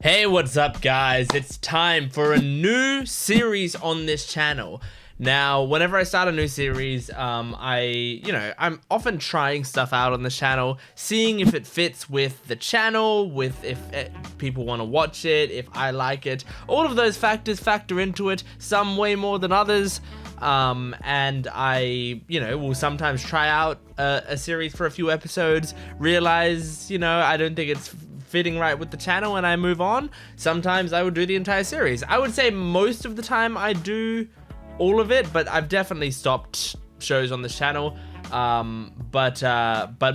Hey, what's up guys? It's time for a new series on this channel. Now, whenever I start a new series, I'm often trying stuff out on the channel, seeing if it fits with the channel, if people want to watch it, if I like it. All of those factors factor into it, some way more than others. And I, will sometimes try out a series for a few episodes, realize, I don't think it's fitting right with the channel and I move on. Sometimes I would do the entire series. I would say most of the time I do all of it, but I've definitely stopped shows on this channel. But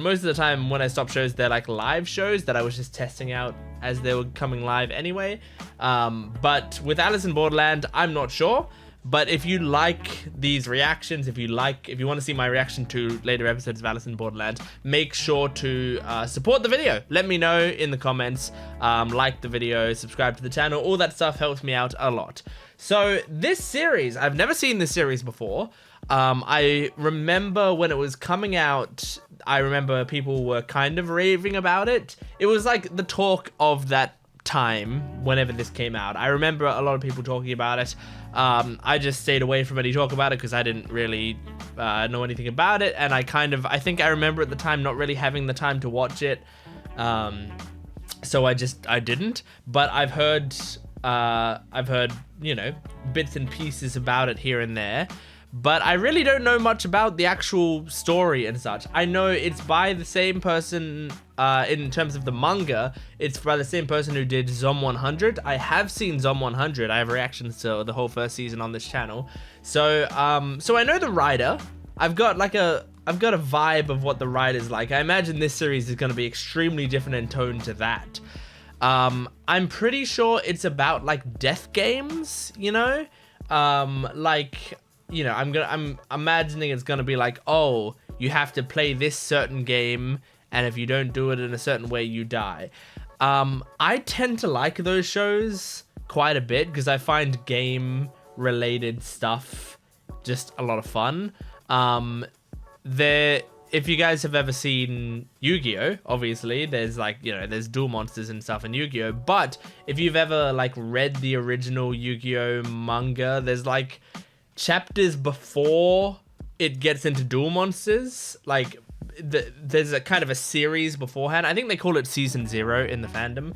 most of the time when I stop shows, they're like live shows that I was just testing out as they were coming live anyway. But with Alice in Borderland, I'm not sure. But if you like these reactions, if you want to see my reaction to later episodes of Alice in Borderland, make sure to support the video. Let me know in the comments, like the video, subscribe to the channel, all that stuff helps me out a lot. So this series, I've never seen this series before. I remember when it was coming out, I remember people were kind of raving about it. It was like the talk of that time whenever this came out. I remember a lot of people talking about it. I just stayed away from any talk about it because I didn't really know anything about it, and I think I remember at the time not really having the time to watch it, so I didn't. But I've heard bits and pieces about it here and there, but I really don't know much about the actual story and such. I know it's by the same person, in terms of the manga, it's by the same person who did Zom 100. I have seen Zom 100. I have reactions to the whole first season on this channel. So I know the writer. I've got a vibe of what the writer's like. I imagine this series is going to be extremely different in tone to that. I'm pretty sure it's about like death games, I'm imagining it's gonna be like, oh, you have to play this certain game, and if you don't do it in a certain way, you die. I tend to like those shows quite a bit because I find game-related stuff just a lot of fun. If you guys have ever seen Yu-Gi-Oh, obviously, there's there's duel monsters and stuff in Yu-Gi-Oh, but if you've ever read the original Yu-Gi-Oh manga, there's chapters before it gets into duel monsters. There's a kind of a series beforehand. I think they call it season 0 in the fandom.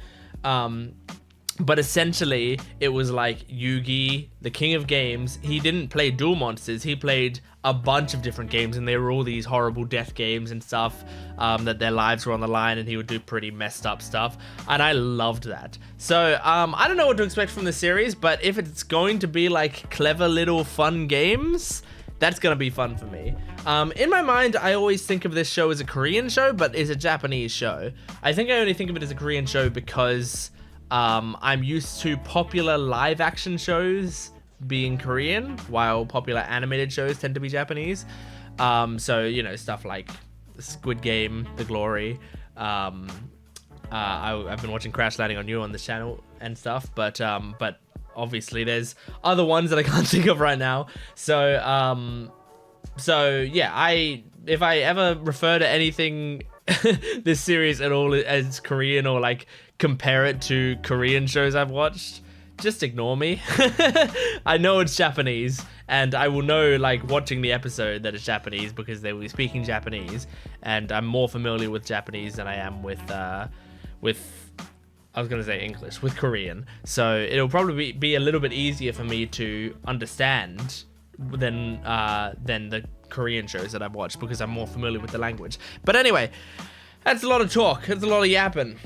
But essentially it was Yugi, the king of games. He didn't play duel monsters. He played a bunch of different games, and they were all these horrible death games and stuff, that their lives were on the line, and he would do pretty messed up stuff. And I loved that. So I don't know what to expect from the series, but if it's going to be clever little fun games, that's gonna be fun for me. In my mind, I always think of this show as a Korean show, but it's a Japanese show. I think I only think of it as a Korean show because I'm used to popular live action shows being Korean, while popular animated shows tend to be Japanese. So, stuff like Squid Game, The Glory. I've been watching Crash Landing on You on this channel and stuff, but obviously there's other ones that I can't think of right now. So yeah, if I ever refer to anything this series at all as Korean, or compare it to Korean shows I've watched, just ignore me. I know it's Japanese, and I will know watching the episode that it's Japanese because they will be speaking Japanese, and I'm more familiar with Japanese than I am with I was gonna say English, with Korean. So it'll probably be a little bit easier for me to understand than the Korean shows that I've watched, because I'm more familiar with the language. But anyway, that's a lot of talk. That's a lot of yapping.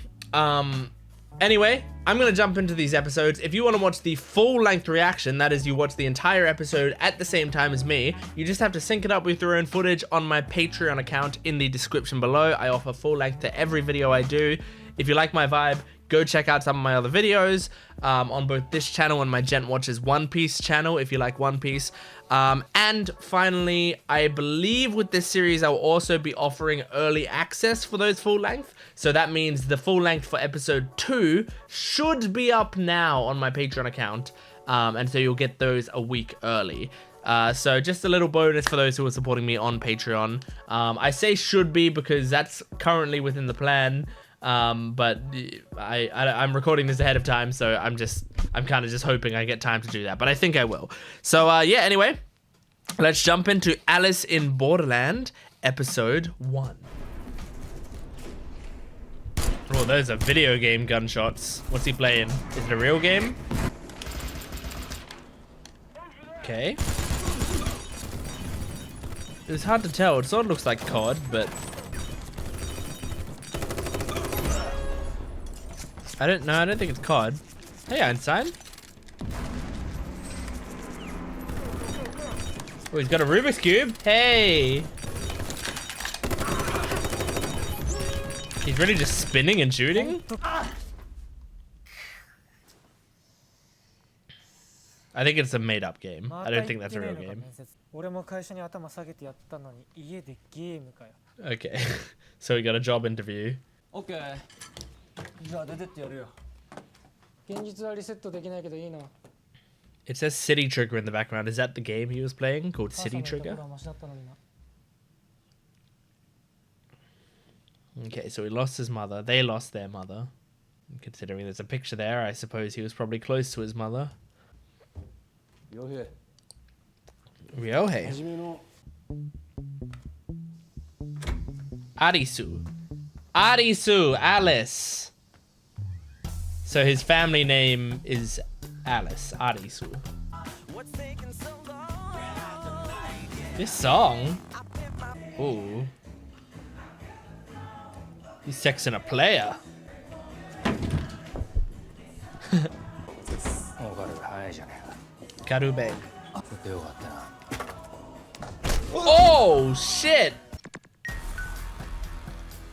Anyway, I'm going to jump into these episodes. If you want to watch the full-length reaction, that is, you watch the entire episode at the same time as me, you just have to sync it up with your own footage on my Patreon account in the description below. I offer full-length to every video I do. If you like my vibe, go check out some of my other videos on both this channel and my Gent Watches One Piece channel if you like One Piece. And finally, I believe with this series, I'll also be offering early access for those full length. So that means the full length for episode 2 should be up now on my Patreon account. And so you'll get those a week early. So just a little bonus for those who are supporting me on Patreon. I say should be because that's currently within the plan. But I'm recording this ahead of time, so I'm kind of just hoping I get time to do that, but I think I will. So yeah, anyway, let's jump into Alice in Borderland episode 1. Oh, those are video game gunshots. What's he playing? Is it a real game? Okay. It's hard to tell. It sort of looks like COD, but I don't think it's COD. Hey, Einstein. Oh, he's got a Rubik's Cube. Hey. He's really just spinning and shooting. I think it's a made-up game. I don't think that's a real game. Okay. So we got a job interview. Okay. It says City Trigger in the background. Is that the game he was playing called City Trigger? Okay, so he lost his mother. They lost their mother. Considering there's a picture there, I suppose he was probably close to his mother. Ryohei. Arisu. Arisu, Alice. So his family name is Alice, Arisu. This song? Ooh. He's sexing a player. Karube. Oh shit!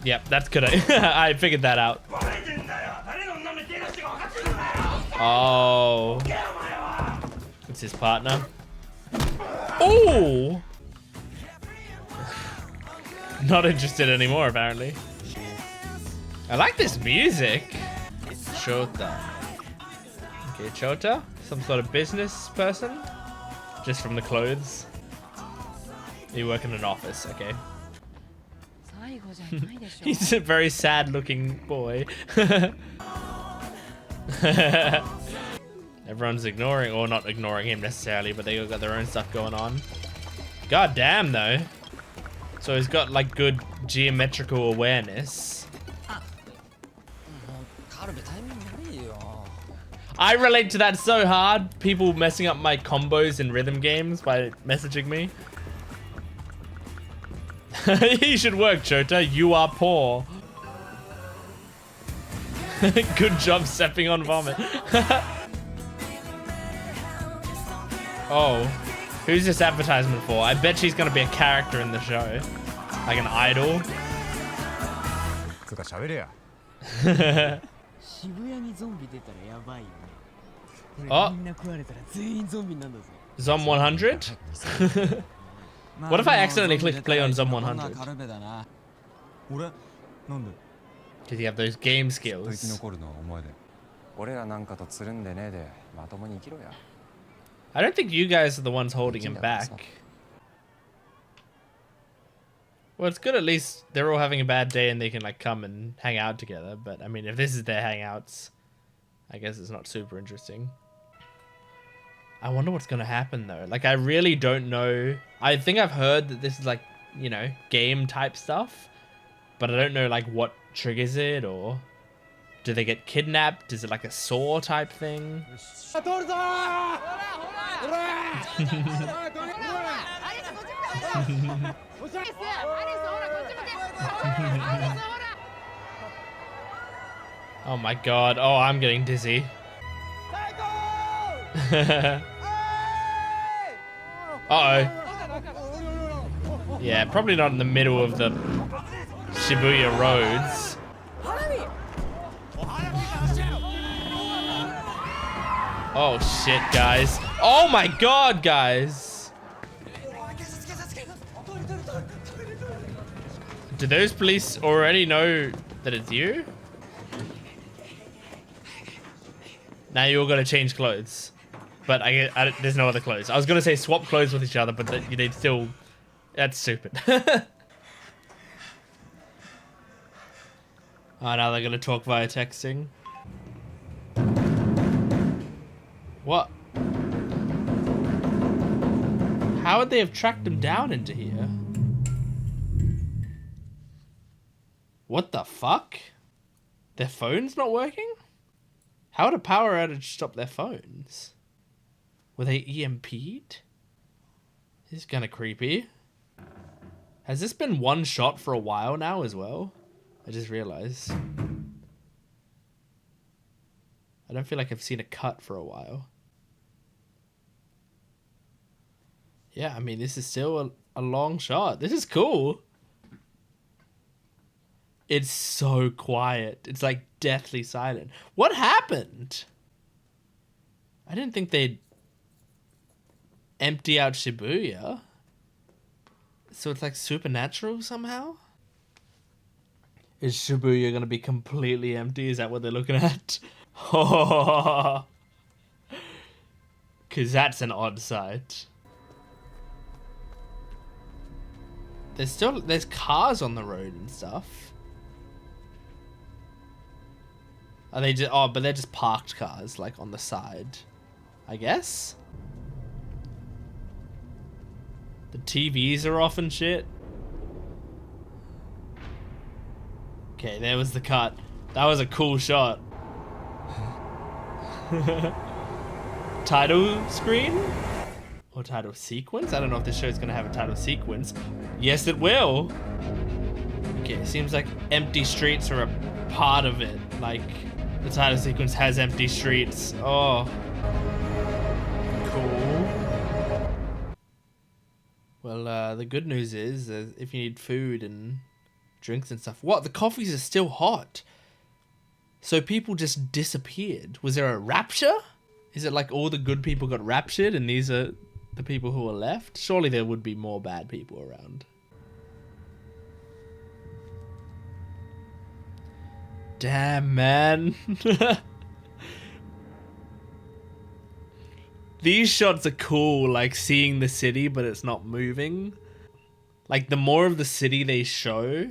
Yep, that's good. I figured that out. Oh. It's his partner. Oh! Not interested anymore, apparently. I like this music. Chota. Okay, chota? Some sort of business person? Just from the clothes. You work in an office, okay. He's a very sad looking boy. Everyone's ignoring, or not ignoring him necessarily, but they all got their own stuff going on. God damn though. So he's got like good geometrical awareness. I relate to that so hard. People messing up my combos in rhythm games by messaging me. You should work, Chota. You are poor. Good job stepping on vomit. Oh, who's this advertisement for? I bet she's gonna be a character in the show. Like an idol. Oh. Zom 100? What if I accidentally click play on Zom 100? Did he have those game skills? I don't think you guys are the ones holding him back. Well, it's good at least they're all having a bad day and they can like come and hang out together. But I mean, if this is their hangouts, I guess it's not super interesting. I wonder what's going to happen though. Like, I really don't know. I think I've heard that this is like, you know, game type stuff, but I don't know like what triggers it, or do they get kidnapped? Is it like a Saw type thing? Oh my god. Oh, I'm getting dizzy. Uh-oh. Yeah, probably not in the middle of the Shibuya roads. Oh shit, guys. Oh my god, guys. Do those police already know that it's you? Now you all gotta change clothes. But there's no other clothes. I was gonna say swap clothes with each other, but they'd still... That's stupid. Oh, now they're gonna talk via texting. What? How would they have tracked him down into here? What the fuck? Their phone's not working? How would a power outage stop their phones? Were they EMP'd? This is kind of creepy. Has this been one shot for a while now as well? I just realized. I don't feel like I've seen a cut for a while. Yeah, I mean, this is still a long shot. This is cool. It's so quiet. It's like deathly silent. What happened? I didn't think they'd empty out Shibuya. So it's like supernatural somehow? Is Shibuya gonna be completely empty? Is that what they're looking at? Oh, cause that's an odd sight. There's cars on the road and stuff. Are they just, oh, but they're just parked cars, like on the side, I guess? The TVs are off and shit. Okay, there was the cut. That was a cool shot. Title screen? Or title sequence? I don't know if this show's gonna have a title sequence. Yes, it will. Okay, it seems like empty streets are a part of it. Like, the title sequence has empty streets. Oh. Cool. Well, the good news is if you need food and drinks and stuff. What? The coffees are still hot. So people just disappeared. Was there a rapture? Is it like all the good people got raptured and these are the people who are left? Surely there would be more bad people around. Damn, man. These shots are cool, like seeing the city, but it's not moving. Like the more of the city they show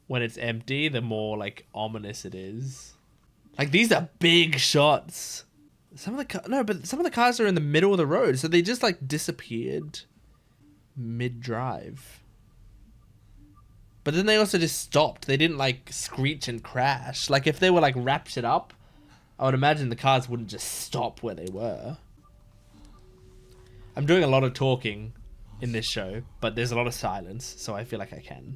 when it's empty, the more like ominous it is. Like these are big shots. Some of the cars are in the middle of the road, so they just like disappeared mid-drive. But then they also just stopped. They didn't like screech and crash. Like if they were like raptured up, I would imagine the cars wouldn't just stop where they were. I'm doing a lot of talking in this show, but there's a lot of silence, so I feel like I can.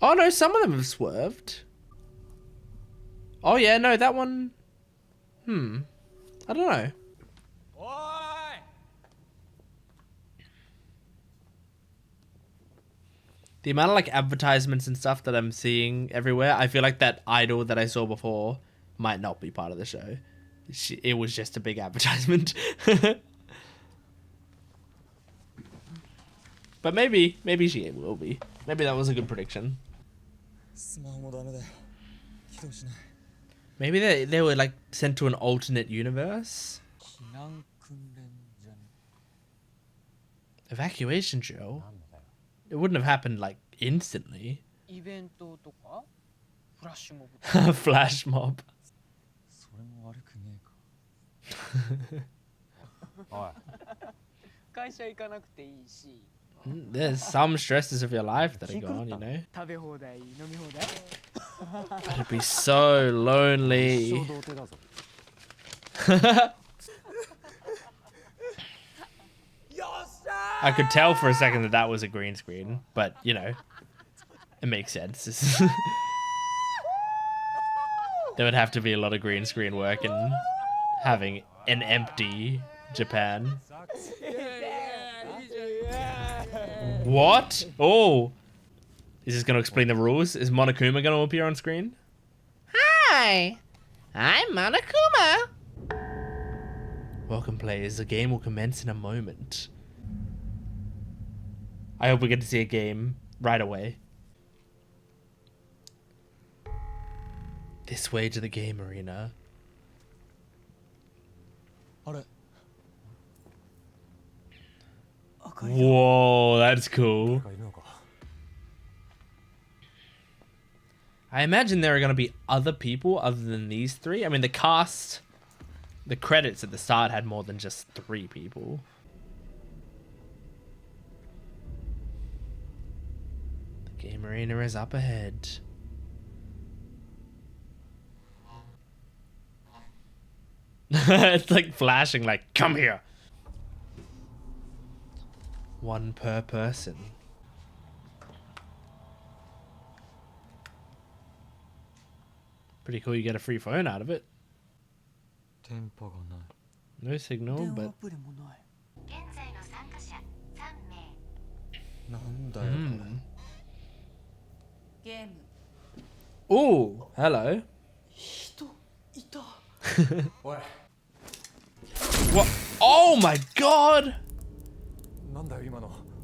Oh no, some of them have swerved. Oh yeah, no, that one... I don't know. The amount of like advertisements and stuff that I'm seeing everywhere, I feel like that idol that I saw before might not be part of the show. It was just a big advertisement. But maybe she will be. Maybe that was a good prediction. Maybe they were like sent to an alternate universe. Evacuation drill? It wouldn't have happened like instantly. Flash mob. There's some stresses of your life that are gone, you know. But it'd be so lonely. I could tell for a second that that was a green screen, but you know, it makes sense. There would have to be a lot of green screen work in having an empty Japan. What? Oh. Is this going to explain the rules? Is Monokuma going to appear on screen? Hi. I'm Monokuma. Welcome, players. The game will commence in a moment. I hope we get to see a game right away. This way to the game arena. Whoa, that's cool. I imagine there are going to be other people other than these three. I mean, the cast, the credits at the start had more than just 3 people. The game arena is up ahead. It's like flashing like, come here. 1 per person. Pretty cool you get a free phone out of it. No signal, but... Ooh, hello. What? Oh my god!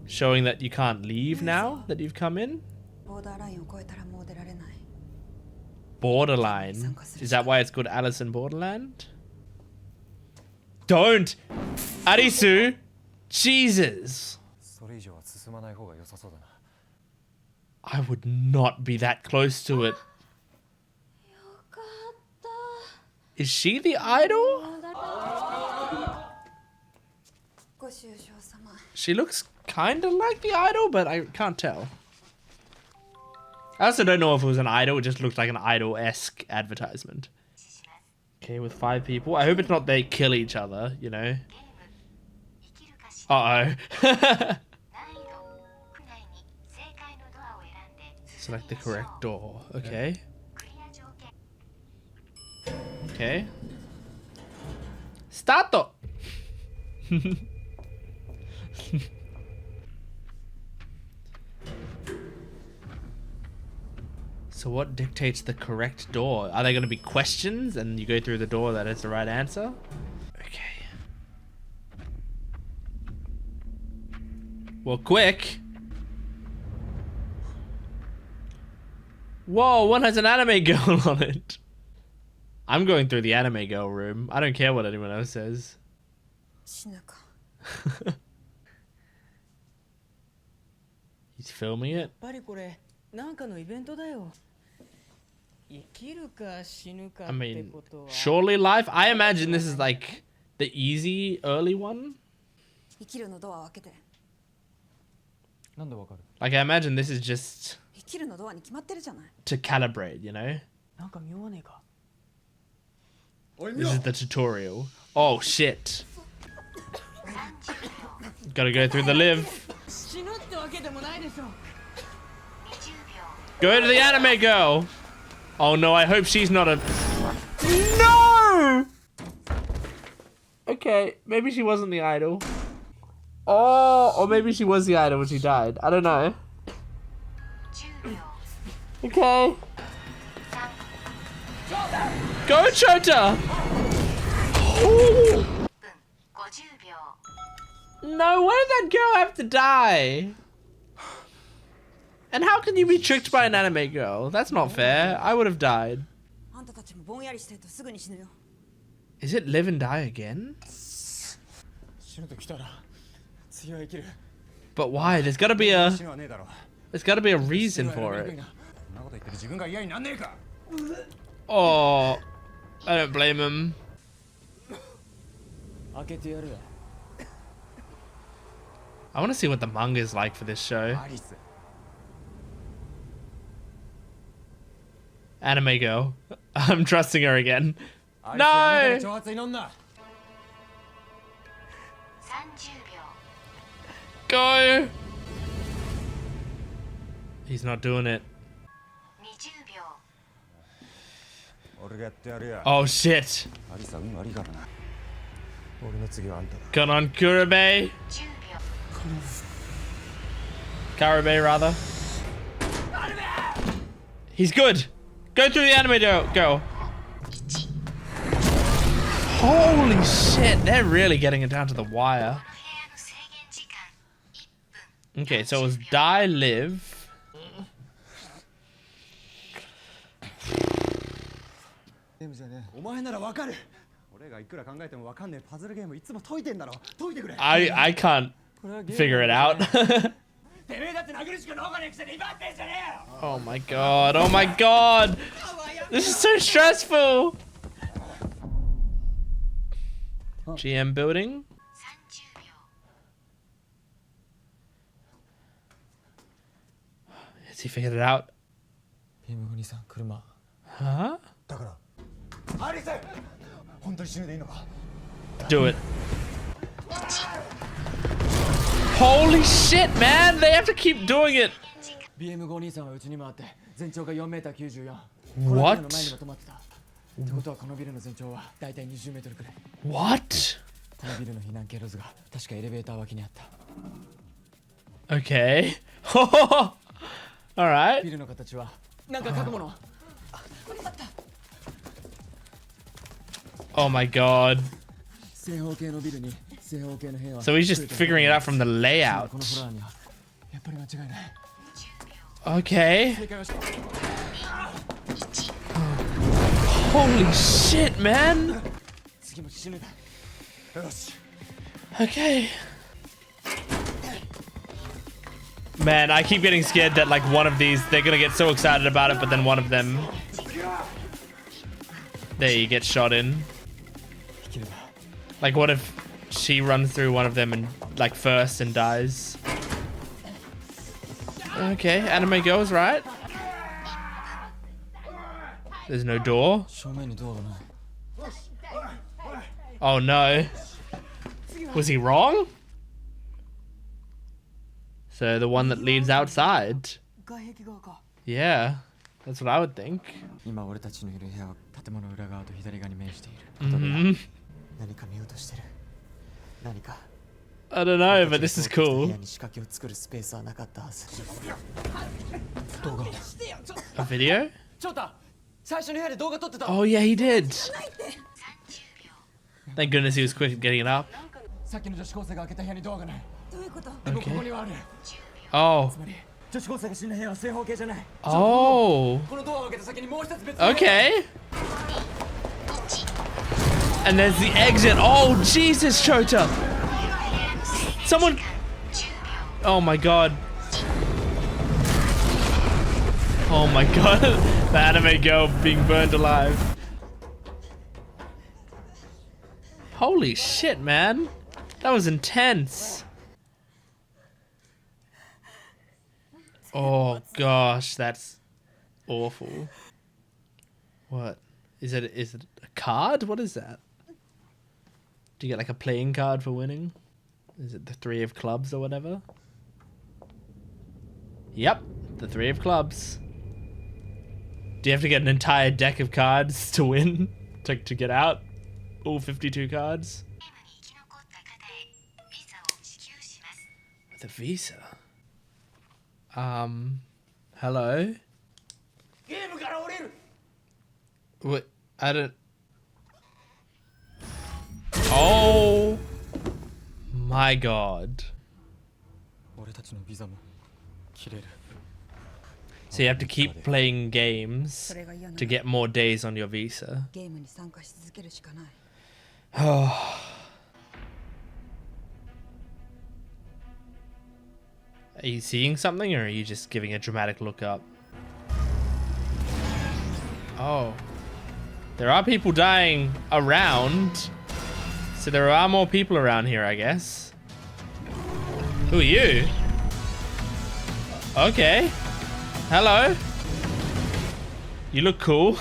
Showing that you can't leave now that you've come in? Borderline. Is that why it's called Alice in Borderland? Don't! Arisu! Jesus! I would not be that close to it. Is she the idol? She looks kind of like the idol, but I can't tell. I also don't know if it was an idol. It just looked like an idol-esque advertisement. Okay, with 5 people. I hope it's not they kill each other, you know. Uh-oh. Select the correct door. Okay. Okay. Starto! So what dictates the correct door? Are there going to be questions and you go through the door that is the right answer? Okay. Well, quick. Whoa, one has an anime girl on it. I'm going through the anime girl room. I don't care what anyone else says. He's filming it. I mean, surely life? I imagine this is like the easy early one. Like I imagine this is just to calibrate, you know? This is the tutorial. Oh shit. Gotta go through the live. Go to the anime girl. Oh no, I hope she's not a... No! Okay, maybe she wasn't the idol. Oh, or maybe she was the idol when she died. I don't know. Okay. Go, Chota! Ooh. No, why did that girl have to die? And how can you be tricked by an anime girl? That's not fair. I would have died. Is it live and die again? But why? There's gotta be a reason for it. Oh, I don't blame him. I want to see what the manga is like for this show. Anime girl. I'm trusting her again. No! Go! He's not doing it. Oh shit. Come on, karube. Karube, rather. He's good. Go through the anime girl. Holy shit, they're really getting it down to the wire. Okay, so it was die, live. I can't figure it out. Oh my god, oh my god! This is so stressful! GM building? Has he figured it out? Huh? Do it. Holy shit, man! They have to keep doing it! What? What? Okay. Alright. Oh my god. So he's just figuring it out from the layout. Okay. Holy shit, man. Okay. Man, I keep getting scared that like one of these, they're gonna get so excited about it, but then one of them, they get shot in. Like what if she runs through one of them and like first and dies? Okay, anime goes, right? There's no door. Oh no. Was he wrong? So the one that leads outside. Yeah, that's what I would think. Mm-hmm. I don't know, but this is cool. A video? Oh yeah, he did. Thank goodness he was quick at getting it up. Okay. Oh. Oh. Okay. And there's the exit. Oh, Jesus, Chota. Someone. Oh my god. Oh my god. The anime girl being burned alive. Holy shit, man. That was intense. Oh gosh, that's awful. What? Is it a card? What is that? Do you get like a playing card for winning? Is it the 3 of clubs or whatever? Yep, the 3 of clubs. Do you have to get an entire deck of cards to win? to get out? All 52 cards? With a visa? Hello? What? I don't... Oh my god. So you have to keep playing games to get more days on your visa. Oh. Are you seeing something, or are you just giving a dramatic look up? Oh. There are people dying around. So there are more people around here, I guess. Who are you? Okay. Hello. You look cool.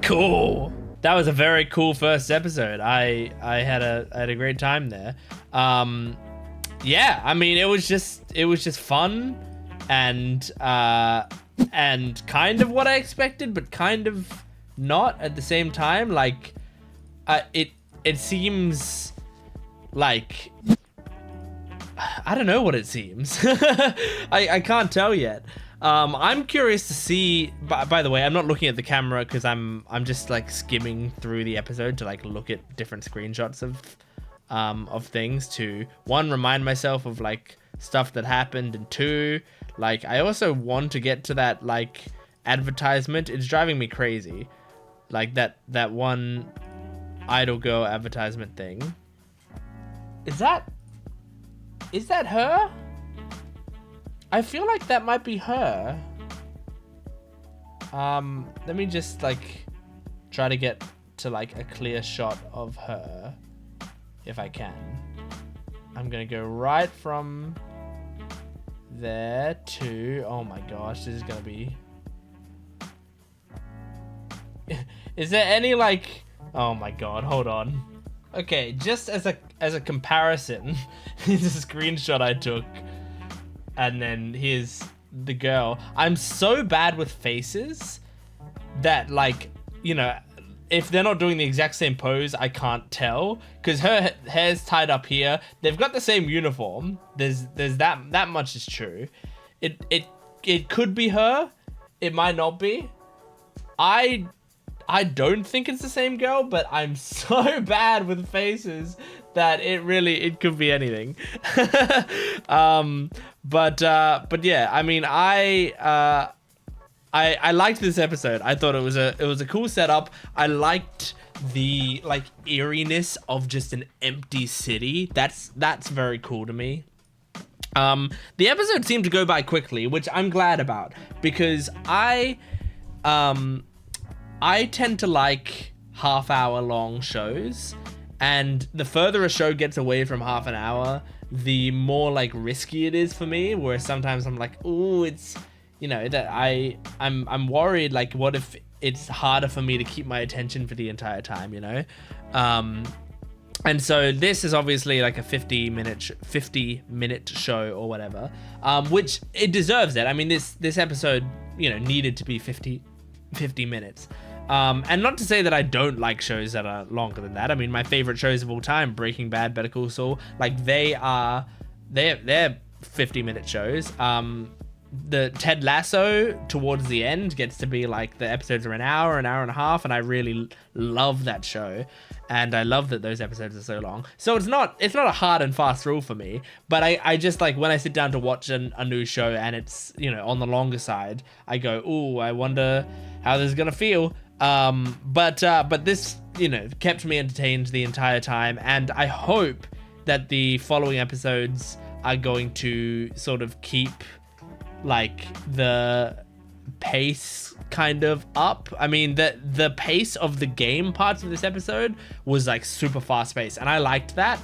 Cool. That was a very cool first episode. I had a great time there. Yeah, I mean it was just fun and kind of what I expected, but kind of not at the same time. Like it seems like, I don't know what it seems. I can't tell yet. I'm curious to see, by the way, I'm not looking at the camera because I'm just like skimming through the episode to like look at different screenshots of things to, one, remind myself of like stuff that happened, and two, like I also want to get to that like advertisement. It's driving me crazy. Like that one idol girl advertisement thing. Is that her? I feel like that might be her. Let me just like try to get to like a clear shot of her if I can. I'm gonna go right from there to, oh my gosh, this is gonna be, is there any like, oh my god, hold on. Okay, just as a comparison, here's a screenshot I took, and then here's the girl. I'm so bad with faces that, like, you know, if they're not doing the exact same pose, I can't tell, because her hair's tied up here. They've got the same uniform. There's that much is true. It could be her. It might not be. I don't think it's the same girl, but I'm so bad with faces that it could be anything. But yeah, I mean, I liked this episode. I thought it was a cool setup. I liked the like eeriness of just an empty city. That's very cool to me. The episode seemed to go by quickly, which I'm glad about, because I tend to like half-hour long shows, and the further a show gets away from half an hour, the more like risky it is for me, where sometimes I'm like, oh, it's, you know, that I'm worried, like, what if it's harder for me to keep my attention for the entire time, you know? And so this is obviously like a 50 minute show or whatever, which it deserves it. I mean, this episode, you know, needed to be 50 minutes. And not to say that I don't like shows that are longer than that. I mean, my favorite shows of all time, Breaking Bad, Better Call Saul, like they're 50-minute shows. The Ted Lasso towards the end gets to be like, the episodes are an hour and a half, and I really love that show, and I love that those episodes are so long. So it's not a hard and fast rule for me, but I just like, when I sit down to watch a new show and it's, you know, on the longer side, I go, ooh, I wonder how this is gonna feel. But this, you know, kept me entertained the entire time, and I hope that the following episodes are going to sort of keep like the pace kind of up. I mean, the pace of the game parts of this episode was like super fast paced, and I liked that.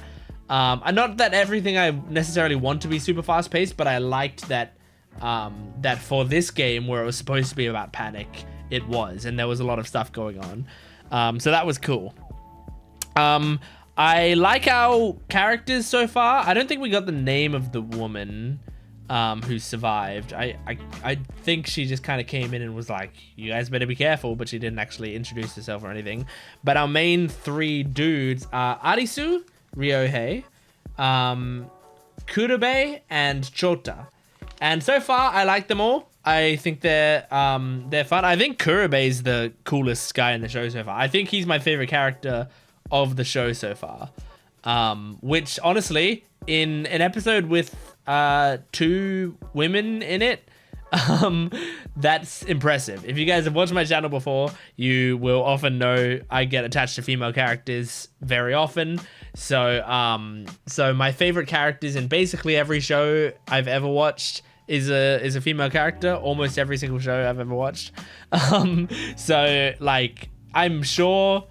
And not that everything I necessarily want to be super fast paced, but I liked that that for this game, where it was supposed to be about panic, it was, and there was a lot of stuff going on. So that was cool. I like our characters so far. I don't think we got the name of the woman who survived. I think she just kind of came in and was like, you guys better be careful, but she didn't actually introduce herself or anything. But our main three dudes are Arisu, Ryohei, Karube, and Chota. And so far, I like them all. I think they're fun. I think Karube is the coolest guy in the show so far. I think he's my favorite character of the show so far. Which, honestly, in an episode with 2 women in it, that's impressive. If you guys have watched my channel before, you will often know I get attached to female characters very often. So my favorite characters in basically every show I've ever watched is a female character. Almost every single show I've ever watched. So like, I'm sure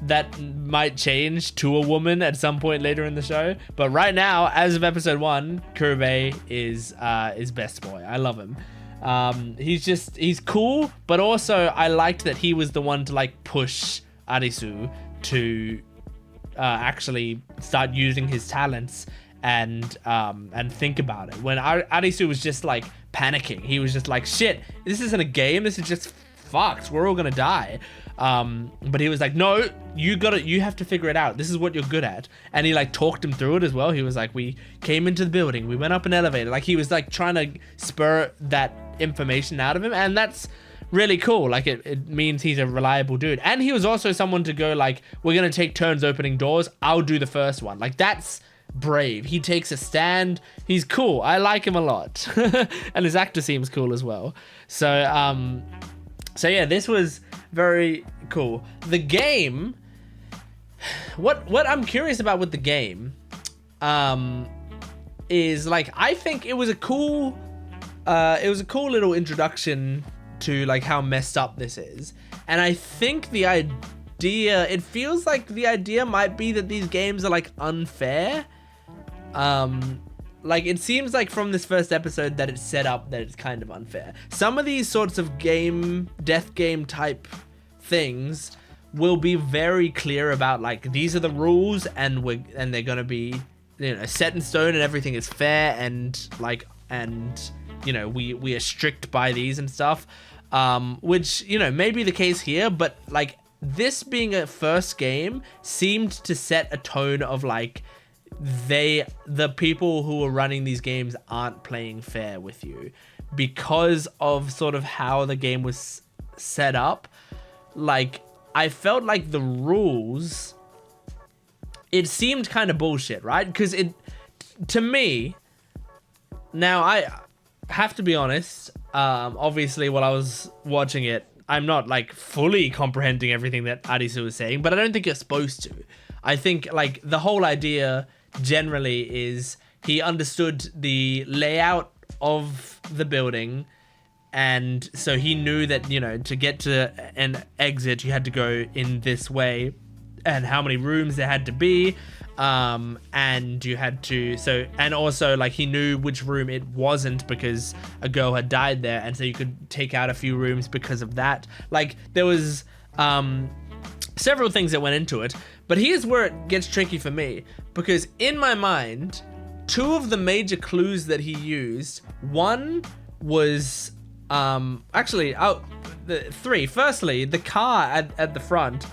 that might change to a woman at some point later in the show, but right now, as of episode 1, Karube is best boy. I love him. He's cool, but also I liked that he was the one to like push Arisu to actually start using his talents and think about it. When Arisu was just like panicking, he was just like, shit, this isn't a game, this is just fucked, we're all gonna die. But he was like, no, you have to figure it out, this is what you're good at. And he like talked him through it as well. He was like, we came into the building, we went up an elevator. Like, he was like trying to spur that information out of him, and that's really cool. Like, it means he's a reliable dude. And he was also someone to go like, we're gonna take turns opening doors, I'll do the first one. Like, that's brave. He takes a stand. He's cool. I like him a lot. And his actor seems cool as well. So yeah, this was very cool. The game, what I'm curious about with the game is like, I think it was a cool it was a cool little introduction to like how messed up this is. And I think the idea, it feels like the idea might be that these games are like unfair. Like it seems like from this first episode that it's set up that it's kind of unfair. Some of these sorts of death game type things will be very clear about like these are the rules and they're gonna be, you know, set in stone and everything is fair and you know, we are strict by these and stuff, which, you know, may be the case here, but like this being a first game seemed to set a tone of like the people who are running these games aren't playing fair with you because of sort of how the game was set up. Like I felt like the rules, it seemed kind of bullshit, right? Because it, to me, now I have to be honest, obviously while I was watching it, I'm not like fully comprehending everything that Arisu was saying, but I don't think you're supposed to. I think like the whole idea generally is he understood the layout of the building, and so he knew that, you know, to get to an exit you had to go in this way and how many rooms there had to be, and you had to, so, and also like he knew which room it wasn't because a girl had died there, and so you could take out a few rooms because of that. Like there was several things that went into it, but here's where it gets tricky for me, because in my mind, two of the major clues that he used, one was actually three. Firstly, the car at the front,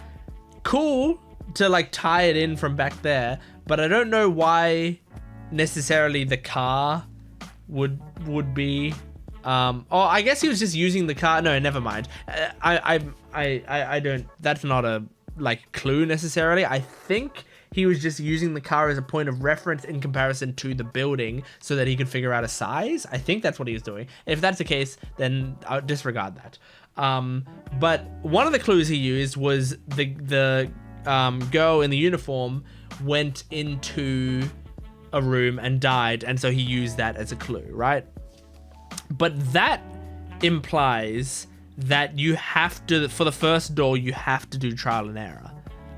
cool to like tie it in from back there, but I don't know why necessarily the car would be oh, I guess he was just using the car. No, never mind. I don't, that's not a like clue necessarily. I think he was just using the car as a point of reference in comparison to the building so that he could figure out a size. I think that's what he was doing. If that's the case, then I'll disregard that. But one of the clues he used was the girl in the uniform went into a room and died, and so he used that as a clue, right? But that implies that you have to, for the first door, you have to do trial and error.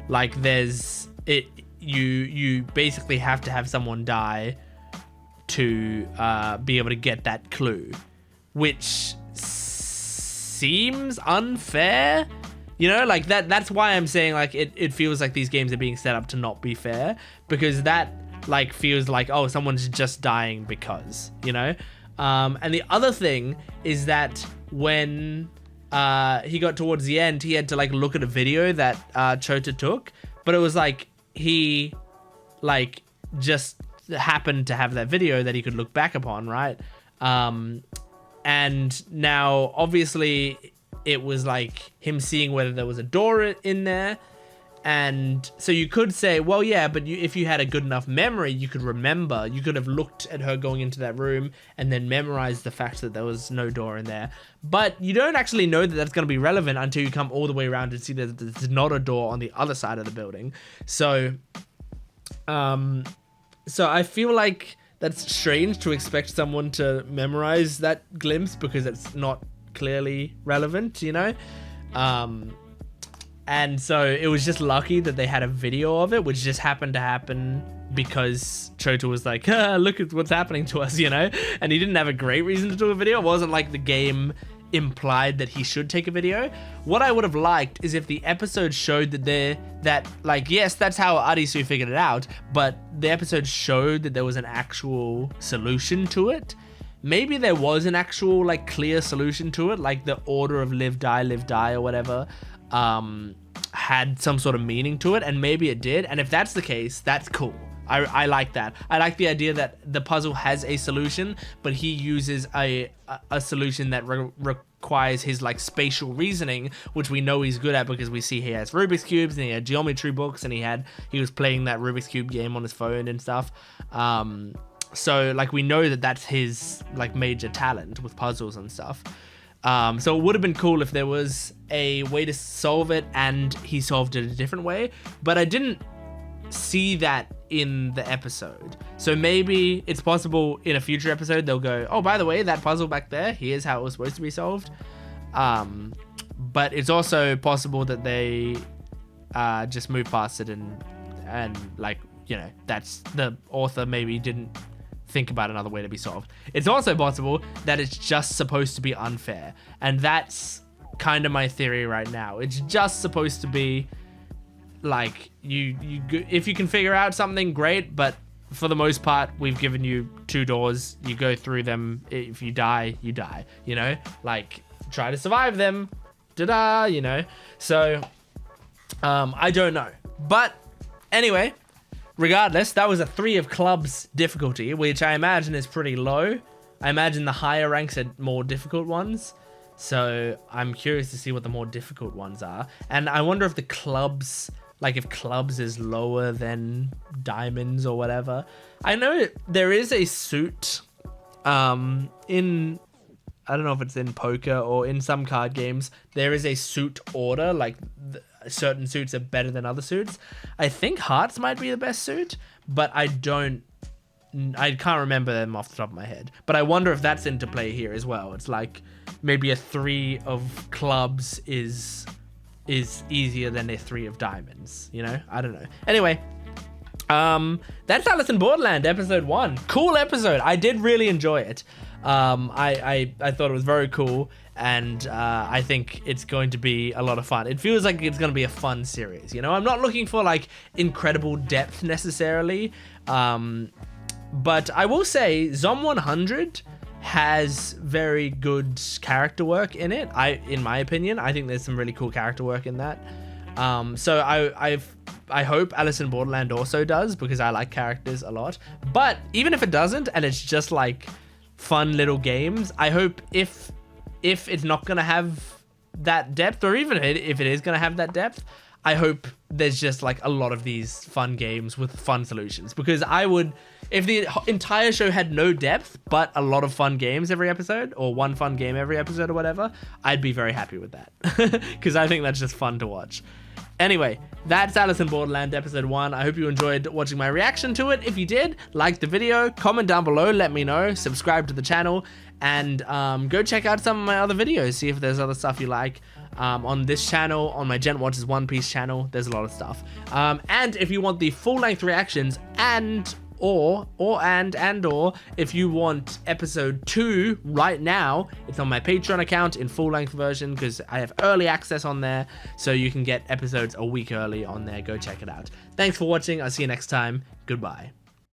Like there's it, you basically have to have someone die to be able to get that clue, which seems unfair. You know, like that's why I'm saying like it feels like these games are being set up to not be fair, because that like feels like, oh, someone's just dying because, you know. And the other thing is that when he got towards the end, he had to like look at a video that Chota took, but it was like he like just happened to have that video that he could look back upon, right? And now obviously it was like him seeing whether there was a door in there. And so you could say, well, yeah, but if you had a good enough memory, you could remember, you could have looked at her going into that room and then memorized the fact that there was no door in there. But you don't actually know that that's going to be relevant until you come all the way around and see that there's not a door on the other side of the building. So I feel like that's strange to expect someone to memorize that glimpse because it's not clearly relevant, you know? And so it was just lucky that they had a video of it, which just happened to happen because Chota was like, look at what's happening to us, you know? And he didn't have a great reason to do a video. It wasn't like the game implied that he should take a video. What I would have liked is if the episode showed that like, yes, that's how Arisu figured it out, but the episode showed that there was an actual solution to it. Maybe there was an actual like clear solution to it, like the order of live, die, or whatever, had some sort of meaning to it, and maybe it did. And if that's the case, that's cool. I like that. I like the idea that the puzzle has a solution, but he uses a solution that requires his like spatial reasoning, which we know he's good at because we see he has Rubik's cubes and he had geometry books and he was playing that Rubik's cube game on his phone and stuff. So like we know that that's his like major talent with puzzles and stuff. So it would have been cool if there was a way to solve it and he solved it a different way, but I didn't see that in the episode. So maybe it's possible in a future episode they'll go, oh, by the way, that puzzle back there, here's how it was supposed to be solved. But it's also possible that they just move past it and like, you know, that's the author maybe didn't think about another way to be solved. It's also possible that it's just supposed to be unfair, and that's kind of my theory right now. It's just supposed to be like, if you can figure out something, great, but for the most part we've given you 2 doors, you go through them. If you die, you die, you know, like try to survive them, you know. So I don't know, but anyway, regardless, that was a 3 of clubs difficulty, which I imagine is pretty low. I imagine the higher ranks are more difficult ones. So I'm curious to see what the more difficult ones are. And I wonder if the clubs, like if clubs is lower than diamonds or whatever. I know there is a suit in, I don't know if it's in poker or in some card games, there is a suit order, like certain suits are better than other suits. I think hearts might be the best suit, but I can't remember them off the top of my head. But I wonder if that's into play here as well. It's like maybe a 3 of clubs is easier than a 3 of diamonds, you know? I don't know. Anyway, that's Alice in Borderland episode 1. Cool episode. I did really enjoy it. I thought it was very cool, and I think it's going to be a lot of fun. It feels like it's going to be a fun series, you know? I'm not looking for like incredible depth necessarily, but I will say Zom 100 has very good character work in it. In my opinion, I think there's some really cool character work in that. So I hope Alice in Borderland also does, because I like characters a lot. But even if it doesn't, and it's just like fun little games, I hope if it's not gonna have that depth, or even if it is gonna have that depth, I hope there's just like a lot of these fun games with fun solutions. Because I would, if the entire show had no depth but a lot of fun games every episode, or one fun game every episode or whatever, I'd be very happy with that, because I think that's just fun to watch. Anyway, that's Alice in Borderland episode 1. I hope you enjoyed watching my reaction to it. If you did, like the video, comment down below, let me know, subscribe to the channel, and go check out some of my other videos, see if there's other stuff you like. On this channel, on my Gent Watches One Piece channel, there's a lot of stuff. And if you want the full-length reactions, or if you want episode 2 right now, it's on my Patreon account in full-length version, because I have early access on there, so you can get episodes a week early on there. Go check it out. Thanks for watching. I'll see you next time. Goodbye.